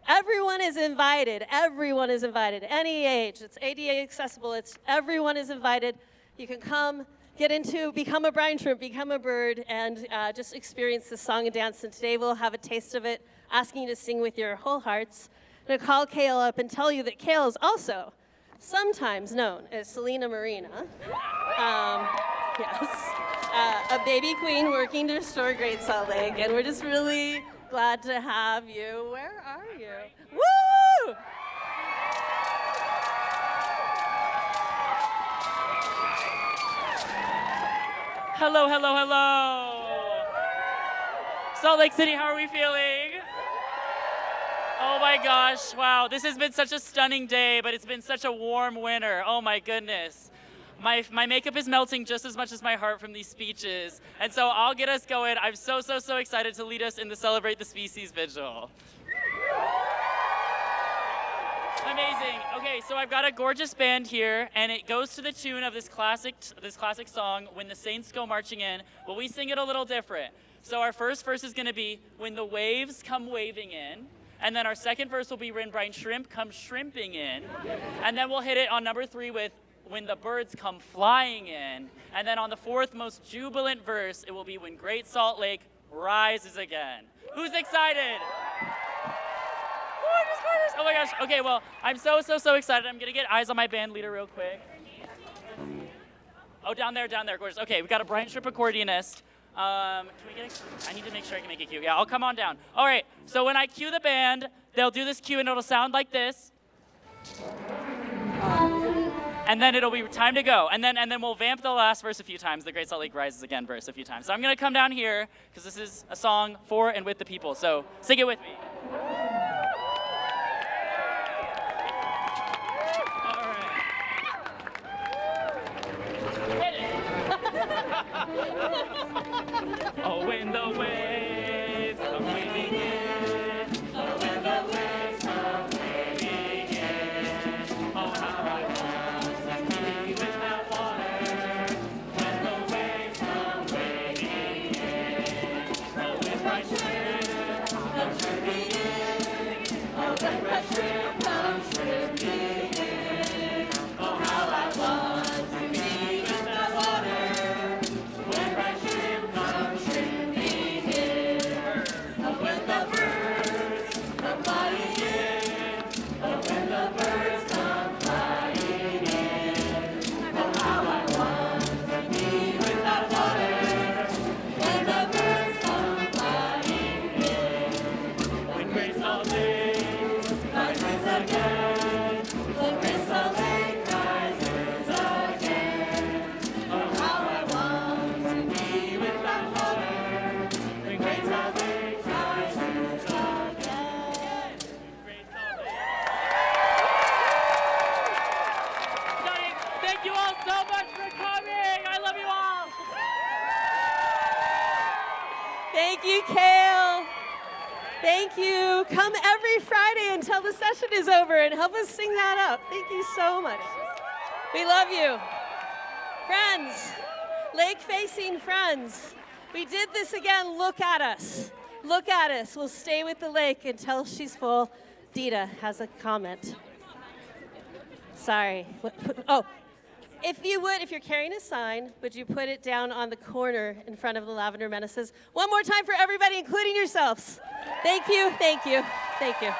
everyone is invited. Everyone is invited. Any age. It's ADA accessible. Everyone is invited. You can come, become a brine shrimp, become a bird, and just experience the song and dance. And today we'll have a taste of it, asking you to sing with your whole hearts. I'm going to call Cale up and tell you that Cale is also sometimes known as Selena Marina. Yes. A baby queen working to restore Great Salt Lake, and we're just really glad to have you. Where are you? Woo! Hello, hello, hello. Salt Lake City, how are we feeling? Oh my gosh, wow. This has been such a stunning day, but it's been such a warm winter. Oh my goodness. My makeup is melting just as much as my heart from these speeches. And so I'll get us going. I'm so excited to lead us in the Celebrate the Species Vigil. Amazing. Okay, so I've got a gorgeous band here, and it goes to the tune of this classic song, When the Saints Go Marching In, but we sing it a little different. So our first verse is gonna be When the Waves Come Waving In, and then our second verse will be When Brine Shrimp Come Shrimping In, and then we'll hit it on number 3 with When the Birds Come Flying In, and then on the fourth most jubilant verse, it will be When Great Salt Lake Rises Again. Who's excited? Oh my gosh. Okay, well, I'm so excited. I'm gonna get eyes on my band leader real quick. Oh, down there, gorgeous. Okay, we got a brine shrimp accordionist. Can we get I need to make sure I can make it cue. Yeah, I'll come on down. All right, so when I cue the band, they'll do this cue and it'll sound like this. And then it'll be time to go. And then we'll vamp the last verse a few times, the Great Salt Lake Rises Again verse a few times. So I'm gonna come down here, because this is a song for and with the people. So sing it with me. All right. Hit it. Oh, when the waves come waving in. Oh, when the waves come waving in. Oh, how I want to be with that water. When the waves come waving in. Oh, when brine shrimp come shrimping in. Oh, when brine shrimp come shrimping in. Oh, how I want Thank you, Kale. Thank you. Come every Friday until the session is over and help us sing that up. Thank you so much. We love you. Friends, lake-facing friends, we did this again. Look at us. Look at us. We'll stay with the lake until she's full. Dita has a comment. Sorry. Oh, if you're carrying a sign, would you put it down on the corner in front of the Lavender Menaces? One more time for everybody, including yourselves. Thank you, thank you, thank you.